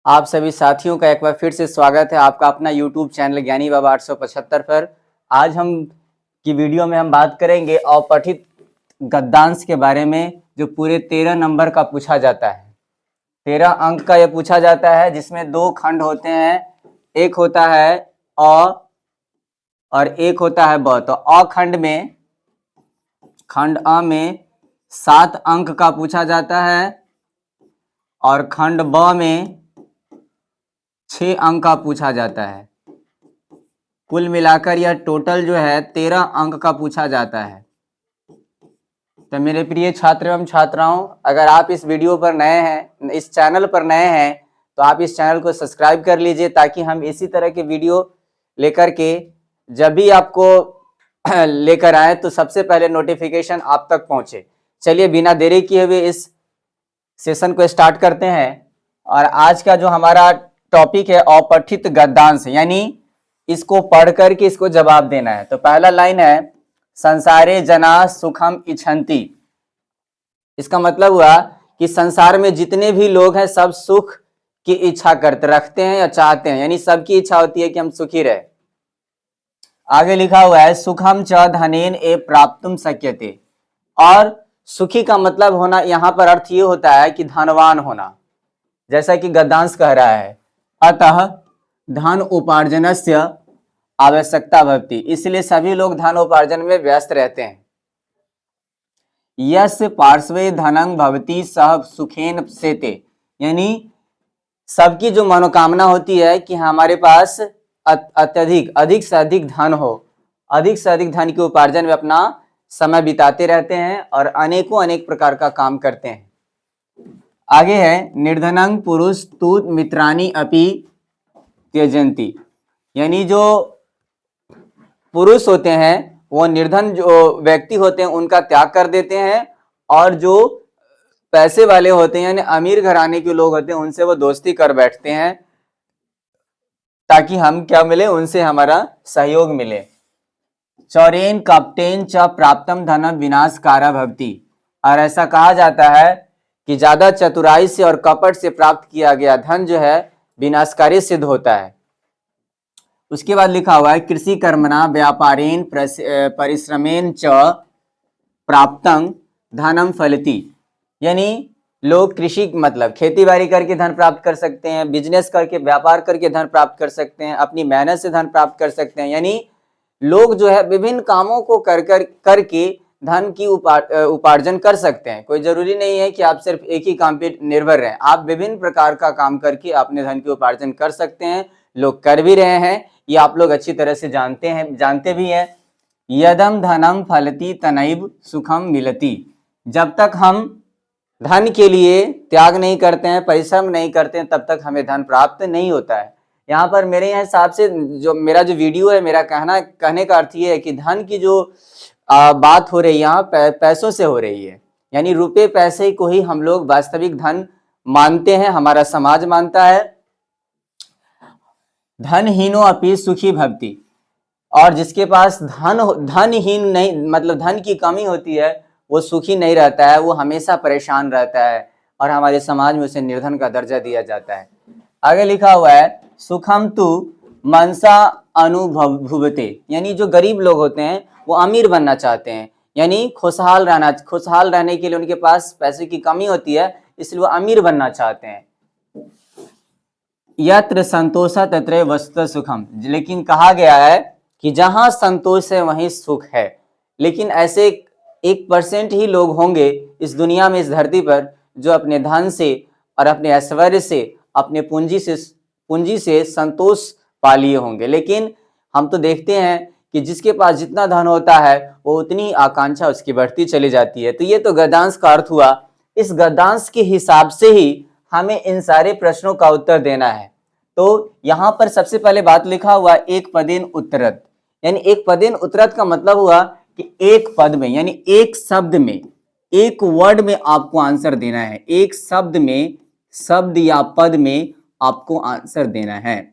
आप सभी साथियों का एक बार फिर से स्वागत है आपका अपना YouTube चैनल ज्ञानी बाबा 875 पर। आज हम की वीडियो में हम बात करेंगे अपठित गद्यांश के बारे में, जो पूरे 13 नंबर का पूछा जाता है। 13 अंक का यह पूछा जाता है, जिसमें 2 खंड होते हैं। एक होता है अ और एक होता है ब। तो अ खंड अ में 7 अंक का पूछा जाता है और खंड ब में 6 अंक का पूछा जाता है। कुल मिलाकर यह टोटल जो है 13 अंक का पूछा जाता है। तो मेरे प्रिय छात्र एवं छात्राओं, अगर आप इस वीडियो पर नए हैं, इस चैनल पर नए हैं, तो आप इस चैनल को सब्सक्राइब कर लीजिए, ताकि हम इसी तरह के वीडियो लेकर के जब भी आपको लेकर आए तो सबसे पहले नोटिफिकेशन आप तक पहुंचे। चलिए बिना देरी किए हुए इस सेशन को स्टार्ट करते हैं। और आज का जो हमारा टॉपिक है अपठित गद्यांश, यानी इसको पढ़ करके इसको जवाब देना है। तो पहला लाइन है संसारे जना सुखम इच्छन्ति। इसका मतलब हुआ कि संसार में जितने भी लोग हैं सब सुख की इच्छा करते रखते हैं या चाहते हैं, यानी सबकी इच्छा होती है कि हम सुखी रहे। आगे लिखा हुआ है सुखम च धनेन ए प्राप्तुम शक्यते। और सुखी का मतलब होना, यहां पर अर्थ ये होता है कि धनवान होना, जैसा कि गद्यांश कह रहा है अतः धन उपार्जनस्य आवश्यकता भवति। इसलिए सभी लोग धन उपार्जन में व्यस्त रहते हैं। यस्य पार्श्वे धनं भवति सह सुखेन सेते, यानी सबकी जो मनोकामना होती है कि हमारे पास अधिक से अधिक धन हो, अधिक से अधिक धन के उपार्जन में अपना समय बिताते रहते हैं और अनेक प्रकार का काम करते हैं। आगे है निर्धनं पुरुष तु मित्राणि अपि त्यजन्ति, यानी जो पुरुष होते हैं वो निर्धन जो व्यक्ति होते हैं उनका त्याग कर देते हैं, और जो पैसे वाले होते हैं यानी अमीर घराने के लोग होते हैं उनसे वो दोस्ती कर बैठते हैं, ताकि हम क्या मिले, उनसे हमारा सहयोग मिले। चौरेन कपटेन च प्राप्तम धनम विनाशकारा भवति। और ऐसा कहा जाता है कि ज्यादा चतुराई से और कपट से प्राप्त किया गया धन जो है विनाशकारी सिद्ध होता है। उसके बाद लिखा हुआ है कृषि कर्मणा व्यापारेण परिश्रमेण च प्राप्तं धनम फलति, यानी लोग कृषि मतलब खेती बाड़ी करके धन प्राप्त कर सकते हैं, बिजनेस करके व्यापार करके धन प्राप्त कर सकते हैं, अपनी मेहनत से धन प्राप्त कर सकते हैं। यानी लोग जो है विभिन्न कामों को करके धन की उपार्जन कर सकते हैं। कोई जरूरी नहीं है कि आप सिर्फ एक ही काम पे निर्भर रहें, आप विभिन्न प्रकार का काम करके अपने धन की उपार्जन कर सकते हैं। लोग कर भी रहे हैं, ये आप लोग अच्छी तरह से जानते भी हैं। यदम धनम फलति तनैव सुखम मिलति। जब तक हम धन के लिए त्याग नहीं करते हैं, परिश्रम नहीं करते हैं, तब तक हमें धन प्राप्त नहीं होता है। यहाँ पर मेरे हिसाब से जो मेरा जो वीडियो है, मेरा कहने का अर्थ ये है कि धन की जो बात हो रही है यहाँ पैसों से हो रही है, यानी रुपए पैसे को ही हम लोग वास्तविक धन मानते हैं, हमारा समाज मानता है। धनहीनो अपि सुखी भवति। और जिसके पास धनहीन नहीं, मतलब धन की कमी होती है, वो सुखी नहीं रहता है, वो हमेशा परेशान रहता है, और हमारे समाज में उसे निर्धन का दर्जा दिया जाता है। आगे लिखा हुआ है सुखम तु मनसा अनुभुवते, यानी जो गरीब लोग होते हैं वो अमीर बनना चाहते हैं, यानी खुशहाल रहने के लिए उनके पास पैसे की कमी होती है, इसलिए वो अमीर बनना चाहते हैं। यत्र संतोष तत्र वस्तुतः सुखम, लेकिन कहा गया है कि जहां संतोष है वहीं सुख है। लेकिन ऐसे 1% ही लोग होंगे इस दुनिया में, इस धरती पर, जो अपने धन से और अपने ऐश्वर्य से, अपने पूंजी से संतोष पा लिए होंगे। लेकिन हम तो देखते हैं कि जिसके पास जितना धन होता है वो उतनी आकांक्षा उसकी बढ़ती चली जाती है। तो ये तो गद्यांश का अर्थ हुआ। इस गद्यांश के हिसाब से ही हमें इन सारे प्रश्नों का उत्तर देना है। तो यहां पर सबसे पहले बात लिखा हुआ एक पदेन उत्तरत, यानी एक पदेन उत्तरत का मतलब हुआ कि एक पद में, यानी एक शब्द में, एक वर्ड में आपको आंसर देना है। एक शब्द में, शब्द या पद में आपको आंसर देना है,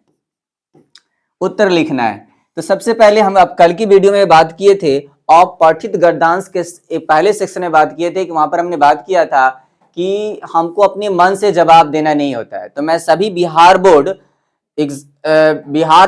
उत्तर लिखना है। तो सबसे पहले हम अब कल की वीडियो में बात किए थे अपठित गद्यांश के पहले सेक्शन में बात किए थे कि वहां पर हमने बात किया था कि हमको अपने मन से जवाब देना नहीं होता है। तो मैं सभी बिहार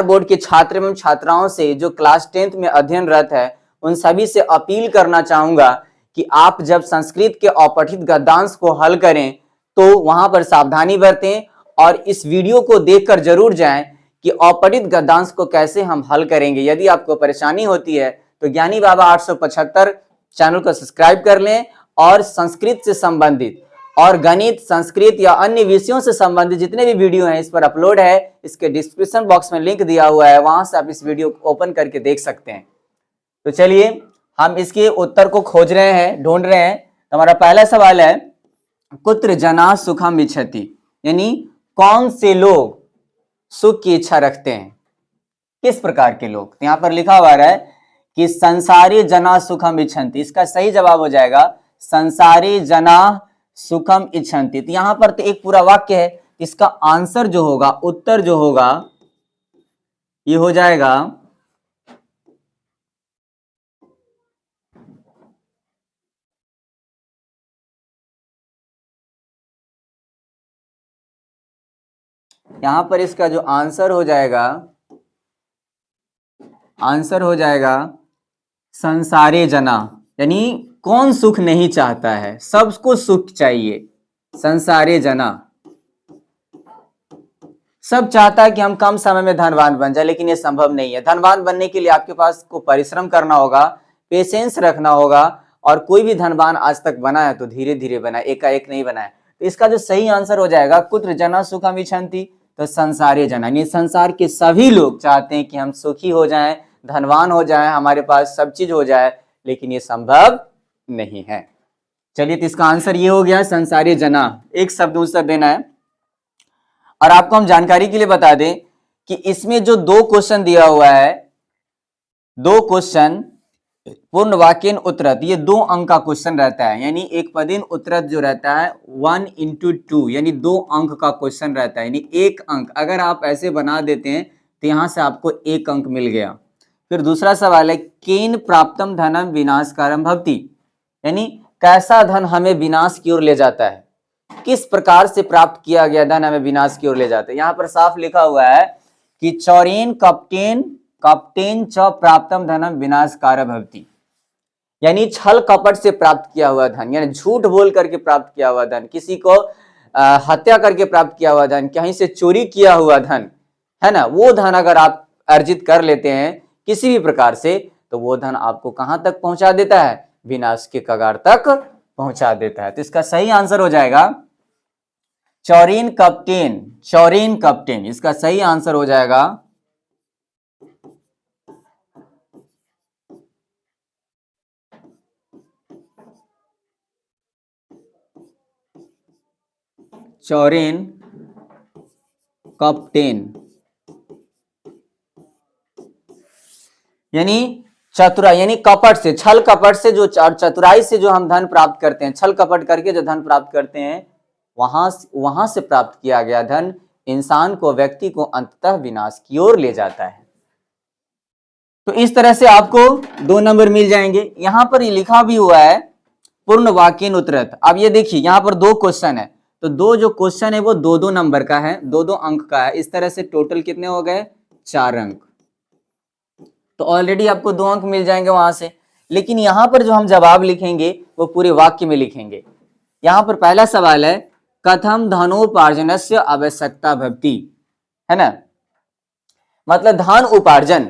बोर्ड के छात्र एवं छात्राओं से जो क्लास 10th में अध्ययनरत है उन सभी से अपील करना चाहूंगा कि आप जब संस्कृत के अपठित गद्यांश को हल करें तो वहां पर सावधानी बरतें और इस वीडियो को देखकर जरूर जाएं कि अपठित गद्यांश को कैसे हम हल करेंगे। यदि आपको परेशानी होती है तो ज्ञानी बाबा 875 चैनल को सब्सक्राइब कर लें और संस्कृत से संबंधित और गणित, संस्कृत या अन्य विषयों से संबंधित जितने भी वीडियो हैं इस पर अपलोड है। इसके डिस्क्रिप्शन बॉक्स में लिंक दिया हुआ है, वहां से आप इस वीडियो को ओपन करके देख सकते हैं। तो चलिए हम इसके उत्तर को खोज रहे हैं, ढूंढ रहे हैं। तो हमारा पहला सवाल है कुत्र जना सुखम इच्छति, यानी कौन से लोग सुख की इच्छा रखते हैं, किस प्रकार के लोग। तो यहां पर लिखा हुआ है कि संसारी जना सुखम इच्छन्ति, इसका सही जवाब हो जाएगा संसारी जना सुखम इच्छन्ति। तो यहां पर तो एक पूरा वाक्य है, इसका आंसर जो होगा, उत्तर जो होगा ये हो जाएगा यहां पर इसका जो आंसर हो जाएगा संसारे जना, यानी कौन सुख नहीं चाहता है, सबको सुख चाहिए। संसारे जना, सब चाहता है कि हम कम समय में धनवान बन जाए, लेकिन ये संभव नहीं है। धनवान बनने के लिए आपके पास को परिश्रम करना होगा, पेशेंस रखना होगा, और कोई भी धनवान आज तक बना है तो धीरे धीरे बना, एकाएक नहीं बना है। तो इसका जो सही आंसर हो जाएगा कुत्र जना सुखम इच्छन्ति, तो संसारे जना, यानी संसार के सभी लोग चाहते हैं कि हम सुखी हो जाएं, धनवान हो जाएं, हमारे पास सब चीज हो जाए, लेकिन ये संभव नहीं है। चलिए, तो इसका आंसर ये हो गया संसारी जना। एक शब्द उत्तर देना है। और आपको हम जानकारी के लिए बता दें कि इसमें जो 2 क्वेश्चन दिया हुआ है, 2 क्वेश्चन पूर्ण वाक्यन उत्तरत, ये 2 अंक का क्वेश्चन रहता है, यानी एक पदिन उत्तरत जो रहता है 1 into 2, यानी 2 अंक का क्वेश्चन रहता है, यानी 1 अंक अगर आप ऐसे बना देते हैं तो यहां से आपको 1 अंक मिल गया। फिर दूसरा सवाल है केन प्राप्तम धनम विनाशकारम भवति, यानी कैसा धन हमें विनाश की ओर ले जाता है, किस प्रकार से प्राप्त किया गया धन हमें विनाश की ओर ले जाता है। यहां पर साफ लिखा हुआ है कि चौरेन कप्टेन च प्राप्तम धनम विनाशकार भवति, यानी छल कपट से प्राप्त किया हुआ धन, यानी झूठ बोल करके प्राप्त किया हुआ धन, किसी को हत्या करके प्राप्त किया हुआ धन, कहीं से चोरी किया हुआ धन है ना, वो धन अगर आप अर्जित कर लेते हैं किसी भी प्रकार से, तो वो धन आपको कहां तक पहुंचा देता है, विनाश के कगार तक पहुंचा देता है। तो इसका सही आंसर हो जाएगा चौरीन कप्टेन, इसका सही आंसर हो जाएगा चौरेन कप्टेन, यानी चतुराई, यानी कपट से, छल कपट से जो चतुराई से जो हम धन प्राप्त करते हैं, छल कपट करके जो धन प्राप्त करते हैं, वहां से प्राप्त किया गया धन इंसान को, व्यक्ति को अंततः विनाश की ओर ले जाता है। तो इस तरह से आपको 2 नंबर मिल जाएंगे। यहां पर ये लिखा भी हुआ है पूर्ण वाक्यन उत्तरत। अब ये देखिए यहां पर 2 क्वेश्चन है, तो 2 जो क्वेश्चन है वो 2-2 नंबर का है, 2-2 अंक का है। इस तरह से टोटल कितने हो गए, 4 अंक। तो ऑलरेडी आपको 2 अंक मिल जाएंगे वहां से। लेकिन यहां पर जो हम जवाब लिखेंगे वो पूरे वाक्य में लिखेंगे। यहां पर पहला सवाल है कथम धनोपार्जनस्य आवश्यकता भवति, है ना, मतलब धन उपार्जन,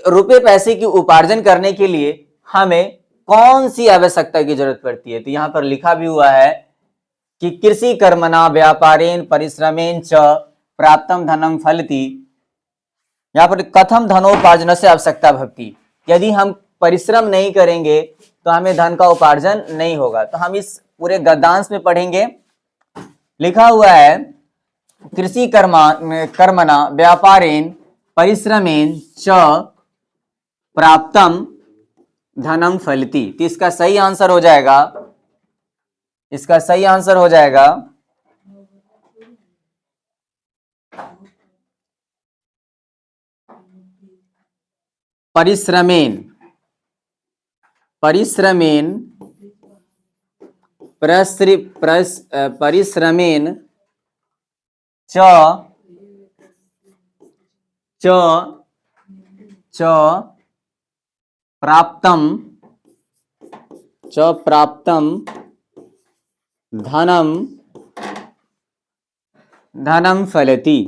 रुपए पैसे की उपार्जन करने के लिए हमें कौन सी आवश्यकता की जरूरत पड़ती है। तो यहां पर लिखा भी हुआ है कि कृषि कर्मणा व्यापारेण परिश्रमेण च प्राप्तम धनम फलति, यहां पर कथम धनोपार्जन से आवश्यकता भवति, यदि हम परिश्रम नहीं करेंगे तो हमें धन का उपार्जन नहीं होगा। तो हम इस पूरे गद्यांश में पढ़ेंगे, लिखा हुआ है कृषि कर्मणा व्यापारेण परिश्रमेण च प्राप्तम धनम फलति। तो इसका सही आंसर हो जाएगा, परिश्रमेण परिश्रमेन च च च प्राप्तम धनम फलति।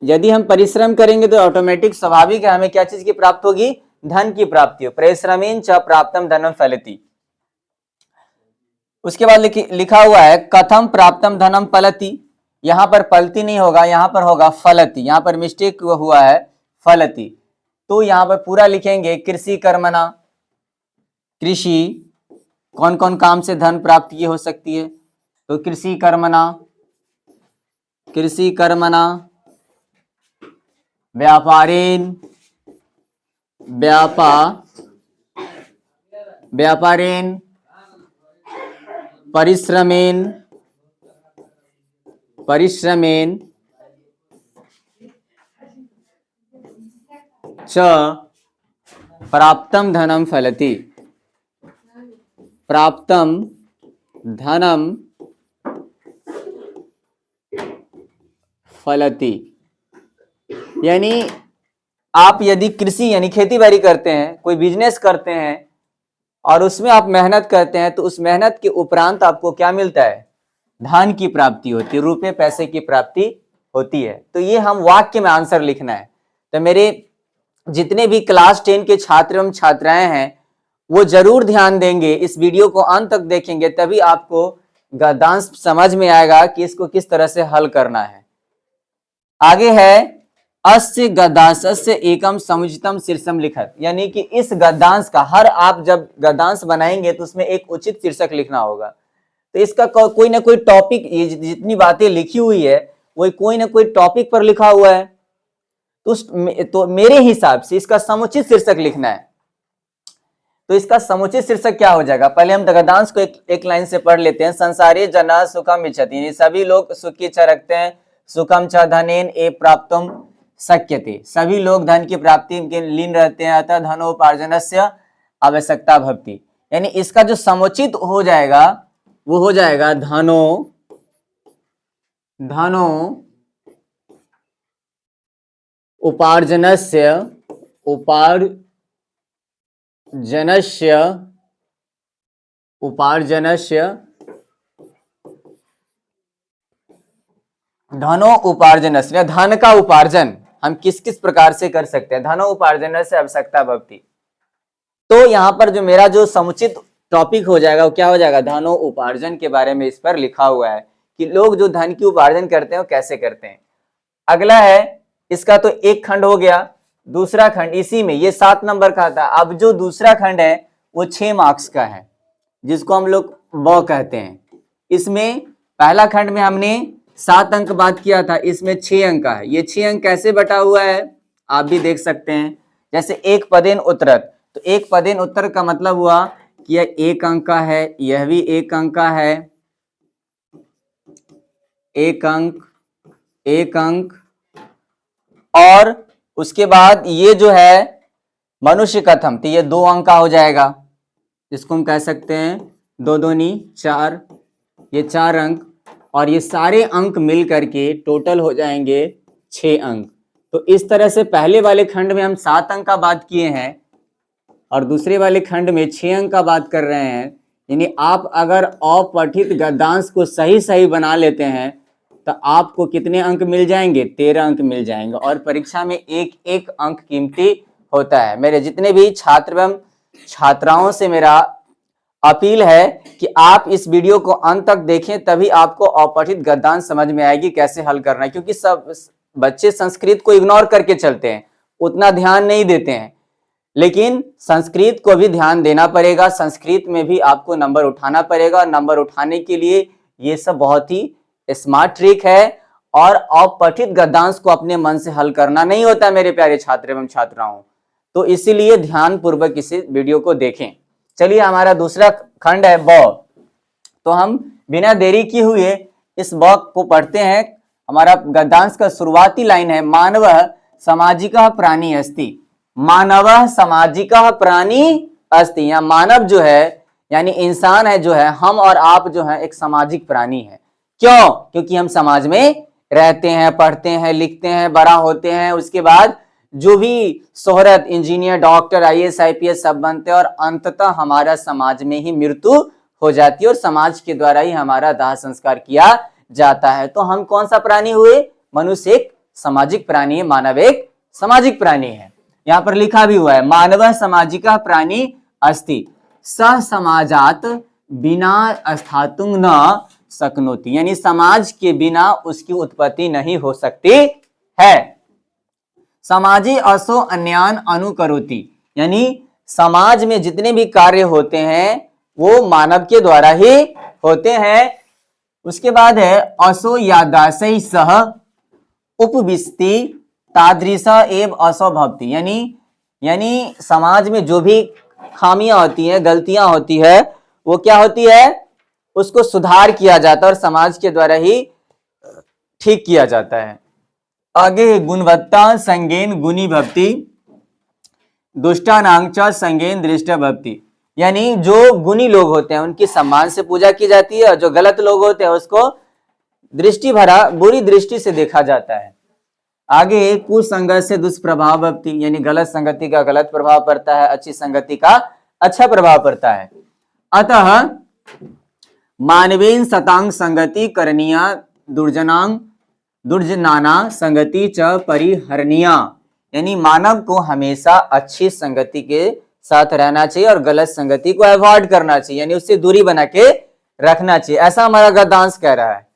यदि हम परिश्रम करेंगे तो ऑटोमेटिक स्वाभाविक है हमें क्या चीज की प्राप्त होगी, धन की प्राप्ति हो। परिश्रमेन च प्राप्तम धनम फलति। उसके बाद लिखा हुआ है कथम प्राप्तम धनम फलति। यहां पर फलति नहीं होगा, यहां पर होगा फलति, यहां पर मिस्टेक हुआ है फलति। तो यहां पर पूरा लिखेंगे कृषि कर्मणा। कृषि कौन कौन काम से धन प्राप्त की हो सकती है, तो कृषि कर्मणा व्यापारेन परिश्रमेन च प्राप्तम धनम फलति। प्राप्तम धनम फलति। यानी आप यदि कृषि यानी खेती बाड़ी करते हैं, कोई बिजनेस करते हैं और उसमें आप मेहनत करते हैं, तो उस मेहनत के उपरांत आपको क्या मिलता है, धन की प्राप्ति होती है, रुपए पैसे की प्राप्ति होती है। तो ये हम वाक्य में आंसर लिखना है। तो मेरे जितने भी क्लास 10 के छात्र एवं छात्राएं हैं वो जरूर ध्यान देंगे, इस वीडियो को अंत तक देखेंगे, तभी आपको गद्यांश समझ में आएगा कि इसको किस तरह से हल करना है। आगे है अस्य गद्यांशस्य एकम समुचितम शीर्षम लिखत। यानी कि इस गद्यांश का हर आप जब गद्यांश बनाएंगे तो उसमें एक उचित शीर्षक लिखना होगा। तो इसका कोई ना कोई टॉपिक, ये जितनी बातें लिखी हुई है वो कोई ना कोई टॉपिक पर लिखा हुआ है, तो मेरे हिसाब से इसका समुचित शीर्षक लिखना है। तो इसका समुचित शीर्षक क्या हो जाएगा, पहले हम गद्यांश को एक लाइन से पढ़ लेते हैं। संसारे जना सुखम इच्छति, सभी लोग सुख की इच्छा रखते हैं। सुखम च धनेन ए प्राप्तुम शक्यते, सभी लोग धन की प्राप्ति के लीन रहते हैं। अतः धनोपार्जनस्य आवश्यकता भवति। यानी इसका जो समुचित हो जाएगा वो हो जाएगा धनो उपार्जनस्य धनो उपार्जनस्य, धन का उपार्जन हम किस किस प्रकार से कर सकते हैं, धनो उपार्जनस्य आवश्यकता भवति। तो यहां पर जो मेरा जो समुचित टॉपिक हो जाएगा वो क्या हो जाएगा, धनो उपार्जन के बारे में इस पर लिखा हुआ है कि लोग जो धन की उपार्जन करते हैं वो कैसे करते हैं। अगला है, इसका तो एक खंड हो गया। दूसरा खंड इसी में, ये 7 नंबर का था। अब जो दूसरा खंड है वो 6 मार्क्स का है, जिसको हम लोग ब कहते हैं। इसमें पहला खंड में हमने 7 अंक बात किया था, इसमें 6 अंक का है। ये 6 अंक कैसे बटा हुआ है आप भी देख सकते हैं। जैसे एक पदेन उत्तरत, तो एक पदेन उत्तर का मतलब हुआ कि यह 1 अंक का है, यह भी 1 अंक का है, 1 अंक। और उसके बाद ये जो है मनुष्य कथम, तो ये 2 अंक का हो जाएगा, जिसको हम कह सकते हैं 2 दूनी 4, ये 4 अंक। और ये सारे अंक मिल करके टोटल हो जाएंगे 6 अंक। तो इस तरह से पहले वाले खंड में हम 7 अंक का बात किए हैं और दूसरे वाले खंड में 6 अंक का बात कर रहे हैं। यानी आप अगर अपठित गद्यांश को सही बना लेते हैं तो आपको कितने अंक मिल जाएंगे, 13 अंक मिल जाएंगे। और परीक्षा में एक अंक कीमती होता है। मेरे जितने भी छात्र एवं छात्राओं से मेरा अपील है कि आप इस वीडियो को अंत तक देखें, तभी आपको अपठित गद्यांश समझ में आएगी कैसे हल करना है। क्योंकि सब बच्चे संस्कृत को इग्नोर करके चलते हैं, उतना ध्यान नहीं देते हैं, लेकिन संस्कृत को भी ध्यान देना पड़ेगा। संस्कृत में भी आपको नंबर उठाना पड़ेगा। नंबर उठाने के लिए ये सब बहुत ही स्मार्ट ट्रिक है। और अपठित गद्यांश को अपने मन से हल करना नहीं होता मेरे प्यारे छात्र एवं छात्राओं। तो इसीलिए ध्यान पूर्वक इस वीडियो को देखें। चलिए, हमारा दूसरा खंड है ब। तो हम बिना देरी किए हुए इस ब को पढ़ते हैं। हमारा गद्यांश का शुरुआती लाइन है, मानवः सामाजिकः प्राणी अस्ति। मानवः सामाजिकः प्राणी अस्ति। यहाँ मानव जो है यानी इंसान है जो है, हम और आप जो है एक सामाजिक प्राणी है। क्यों? क्योंकि हम समाज में रहते हैं, पढ़ते हैं, लिखते हैं, बड़ा होते हैं, उसके बाद जो भी शोहरत, इंजीनियर, डॉक्टर, आईएएस, आईपीएस सब बनते हैं और अंततः हमारा समाज में ही मृत्यु हो जाती है और समाज के द्वारा ही हमारा दाह संस्कार किया जाता है। तो हम कौन सा प्राणी हुए? मनुष्य एक सामाजिक प्राणी है, मानव एक सामाजिक प्राणी है। यहां पर लिखा भी हुआ है, मानव सामाजिका प्राणी अस्ति सह समाजात बिना स्थातुं न शक्नोति, यानी समाज के बिना उसकी उत्पत्ति नहीं हो सकती है। समाजी असो अन्यान अनुकरोति, यानी समाज में जितने भी कार्य होते हैं वो मानव के द्वारा ही होते हैं। उसके बाद है असो यादासै सह उपविष्टि तादृश एव असो भवति, यानी समाज में जो भी खामियां होती हैं, गलतियां होती है, वो क्या होती है? उसको सुधार किया जाता है और समाज के द्वारा ही ठीक किया जाता है। आगे गुणवत्ता संगेन गुणी भक्ति दुष्टानां च संगेन दृष्ट भक्ति, यानी जो गुणी लोग होते हैं उनकी सम्मान से पूजा की जाती है और जो गलत लोग होते हैं उसको दृष्टि भरा बुरी दृष्टि से देखा जाता है। आगे कुसंगत से दुष्प्रभाव भक्ति, यानी गलत संगति का गलत प्रभाव पड़ता है, अच्छी संगति का अच्छा प्रभाव पड़ता है। अतः मानवेन सतांग संगति करणीया दुर्जनाना संगति च परिहरणीया, यानी मानव को हमेशा अच्छी संगति के साथ रहना चाहिए और गलत संगति को अवॉइड करना चाहिए, यानी उससे दूरी बना के रखना चाहिए, ऐसा हमारा गद्यांश कह रहा है।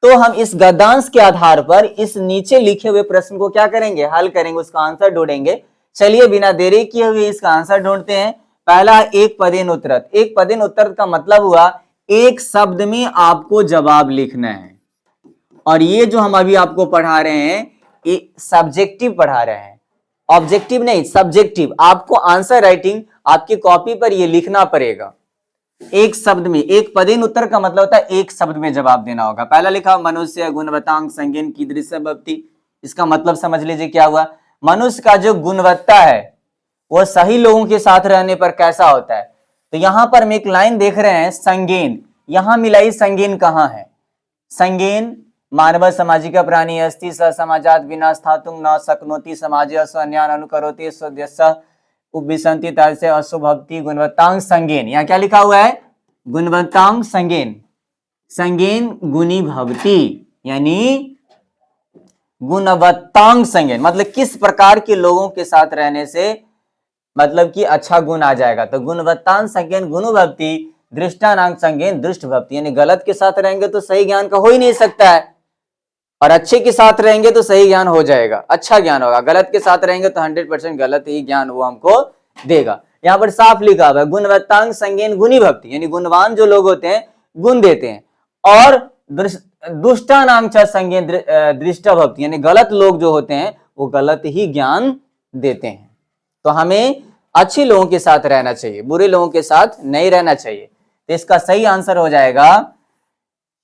तो हम इस गद्यांश के आधार पर इस नीचे लिखे हुए प्रश्न को क्या करेंगे? हल करेंगे, उसका आंसर ढूंढेंगे। चलिए बिना देरी किए हुए इसका आंसर ढूंढते हैं। पहला, एक पदेन उत्तरत। एक पदेन उत्तरत का मतलब हुआ एक शब्द में आपको जवाब लिखना है, और ये जो हम अभी आपको पढ़ा रहे हैं ये सब्जेक्टिव पढ़ा रहे हैं, ऑब्जेक्टिव नहीं, सब्जेक्टिव। आपको आंसर राइटिंग आपकी कॉपी पर ये लिखना पड़ेगा एक शब्द में। एक पदेन उत्तर का मतलब होता है एक शब्द में जवाब देना होगा। पहला लिखा मनुष्य गुणवत्तांग संगेन कीदृश भवति, इसका मतलब समझ लीजिए क्या हुआ। मनुष्य का जो गुणवत्ता है वह सही लोगों के साथ रहने पर कैसा होता है। तो यहां पर हम एक लाइन देख रहे हैं संगेन, यहां मिलाई संगेन कहां है? संगेन मानव सामाजिक प्राणी अस्ति स समाजात बिना स्थातुं न शक्नोति समाजे अस अन्यान अनुकरोति स्वस्य उपविशन्ति तादृशे असो भवति गुणवत्तांग संगेन। यहाँ क्या लिखा हुआ है? गुणवत्तांग संगेन, संगेन गुणी भवति, यानी गुणवत्तांग संगेन मतलब किस प्रकार के लोगों के साथ रहने से मतलब कि अच्छा गुण आ जाएगा। तो गुणवत्तांग संगेन गुण भवति दृष्टानांग संगेन दृष्ट भवति, यानी गलत के साथ रहेंगे तो सही ज्ञान का हो ही नहीं सकता है, और अच्छे के साथ रहेंगे तो सही ज्ञान हो जाएगा, अच्छा ज्ञान होगा। गलत के साथ रहेंगे तो 100% गलत ही ज्ञान वो हमको देगा। यहाँ पर साफ लिखा हुआ है गुणवत्तांग संगेन गुणी भक्ति, यानी गुणवान जो लोग होते हैं गुण देते हैं, और दुष्टानांग च संगेन दृष्ट भक्ति, यानी गलत लोग जो होते हैं वो गलत ही ज्ञान देते हैं। तो हमें अच्छे लोगों के साथ रहना चाहिए, बुरे लोगों के साथ नहीं रहना चाहिए। तो इसका सही आंसर हो जाएगा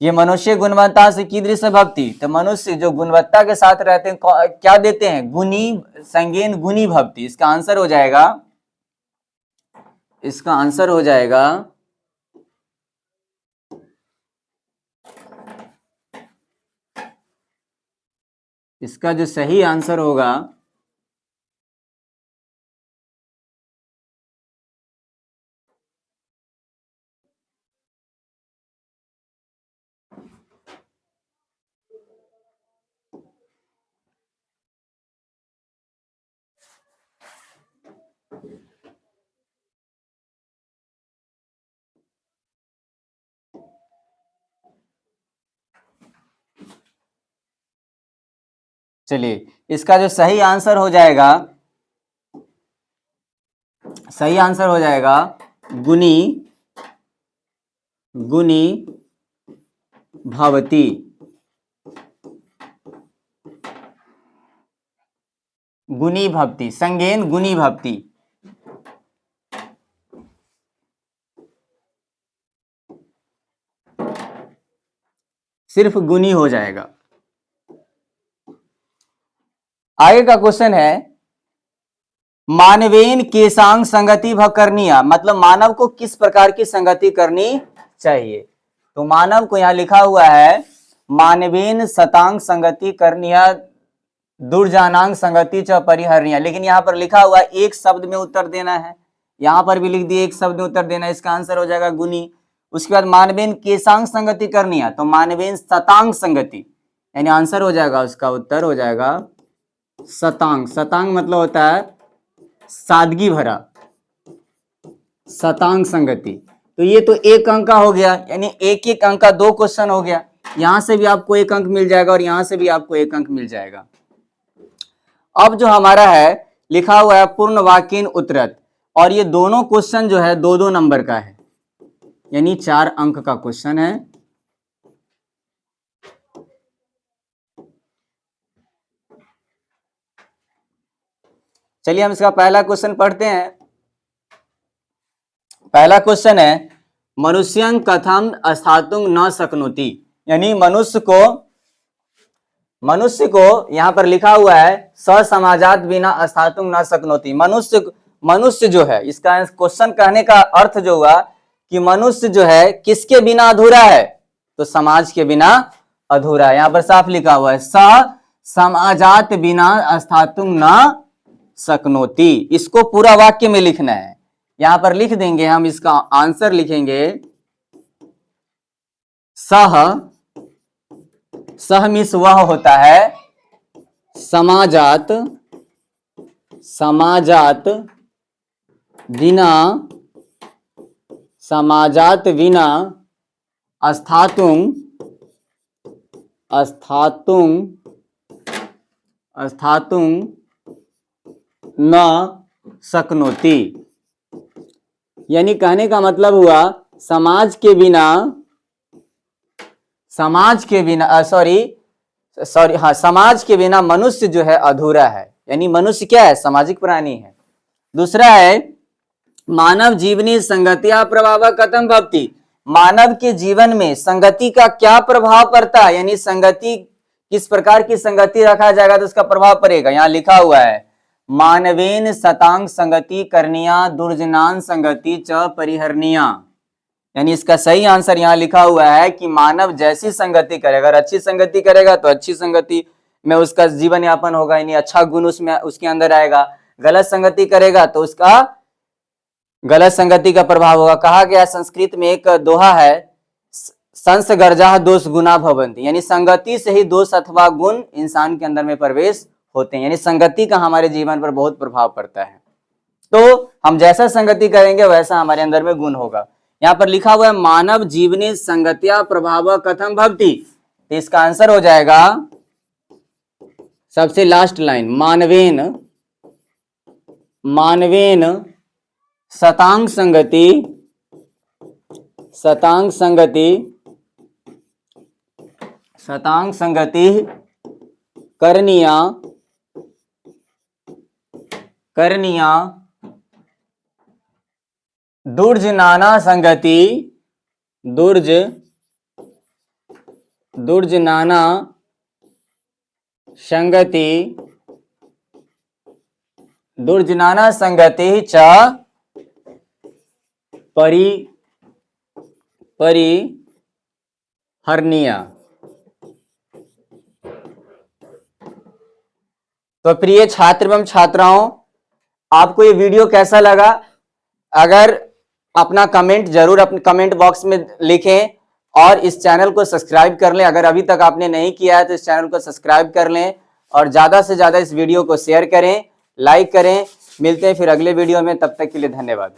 ये मनुष्य गुणवत्ता से कीदृश भक्ति। तो मनुष्य जो गुणवत्ता के साथ रहते हैं क्या देते हैं? गुणी संगेन गुणी भक्ति। इसका आंसर हो जाएगा, इसका आंसर हो जाएगा इसका जो सही आंसर होगा चलिए इसका जो सही आंसर हो जाएगा, सही आंसर हो जाएगा गुणी गुणी भवति। गुणी भवति, संगेन गुणी भवति। सिर्फ गुणी हो जाएगा। आगे का क्वेश्चन है मानवेन केशांग संगति भकरणीय, मतलब मानव को किस प्रकार की संगति करनी चाहिए। तो मानव को यहाँ लिखा हुआ है मानवेन शतांग संगति करणीय दुर्जनांग संगति च परिहरणीय, लेकिन यहाँ पर लिखा हुआ एक शब्द में उत्तर देना है, यहाँ पर भी लिख दिए एक शब्द में उत्तर देना है, इसका आंसर हो जाएगा गुनी। उसके बाद मानवेन केशांग संगति करणीय, तो मानवेन शतांग संगति, यानी आंसर हो जाएगा, उसका उत्तर हो जाएगा शतांग। शतांग मतलब होता है सादगी भरा, शतांग संगति। तो ये तो एक अंक का हो गया, यानी एक एक अंक का 2 क्वेश्चन हो गया, यहां से भी आपको 1 अंक मिल जाएगा और यहां से भी आपको 1 अंक मिल जाएगा। अब जो हमारा है लिखा हुआ है पूर्ण वाक्यन उत्तरत, और ये दोनों क्वेश्चन जो है 2-2 नंबर का है, यानी 4 अंक का क्वेश्चन है। चलिए हम इसका पहला क्वेश्चन पढ़ते हैं। पहला क्वेश्चन है मनुष्यं कथम स्थातुं न शक्नोति, यानी मनुष्य को यहाँ पर लिखा हुआ है ससमाजात बिना स्थातुं न शक्नोति। मनुष्य जो है, इसका क्वेश्चन कहने का अर्थ जो हुआ कि मनुष्य जो है किसके बिना अधूरा है, तो समाज के बिना अधूरा है। यहाँ पर साफ लिखा हुआ है समाजात बिना स्थातुं न शक्नोति, इसको पूरा वाक्य में लिखना है। यहां पर लिख देंगे हम, इसका आंसर लिखेंगे सह मीन्स वह होता है समाजात बिना स्थातुं न शक्नोति, यानी कहने का मतलब हुआ समाज के बिना मनुष्य जो है अधूरा है, यानी मनुष्य क्या है, सामाजिक प्राणी है। दूसरा है मानव जीवनी संगतिया प्रभाव कथम भवति, मानव के जीवन में संगति का क्या प्रभाव पड़ता है, यानी संगति किस प्रकार की संगति रखा जाएगा तो उसका प्रभाव पड़ेगा। यहाँ लिखा हुआ है मानवेन शतांग संगति करणीया दुर्जनान संगति च परिहरणीया, यानी इसका सही आंसर यहाँ लिखा हुआ है कि मानव जैसी संगति करेगा, अगर अच्छी संगति करेगा तो अच्छी संगति में उसका जीवन यापन होगा, यानी अच्छा गुण उसमें उसके अंदर आएगा। गलत संगति करेगा तो उसका गलत संगति का प्रभाव होगा। कहा गया संस्कृत में एक दोहा है संसर्गजा दोष गुना भवन्ति, यानी संगति से ही दोष अथवा गुण इंसान के अंदर में प्रवेश होते हैं, यानी संगति का हमारे जीवन पर बहुत प्रभाव पड़ता है। तो हम जैसा संगति करेंगे वैसा हमारे अंदर में गुण होगा। यहाँ पर लिखा हुआ है मानव जीवने संगतिया प्रभाव कथम भवति, तो इसका आंसर हो जाएगा सबसे लास्ट लाइन मानवेन शतांग संगति करणीया दुर्जनाना संगति च परिहरणीया। तो प्रिय छात्र एवं छात्राओं, आपको ये वीडियो कैसा लगा? अगर अपना कमेंट जरूर अपने कमेंट बॉक्स में लिखें और इस चैनल को सब्सक्राइब कर लें। अगर अभी तक आपने नहीं किया है तो इस चैनल को सब्सक्राइब कर लें और ज्यादा से ज्यादा इस वीडियो को शेयर करें, लाइक करें। मिलते हैं फिर अगले वीडियो में, तब तक के लिए धन्यवाद।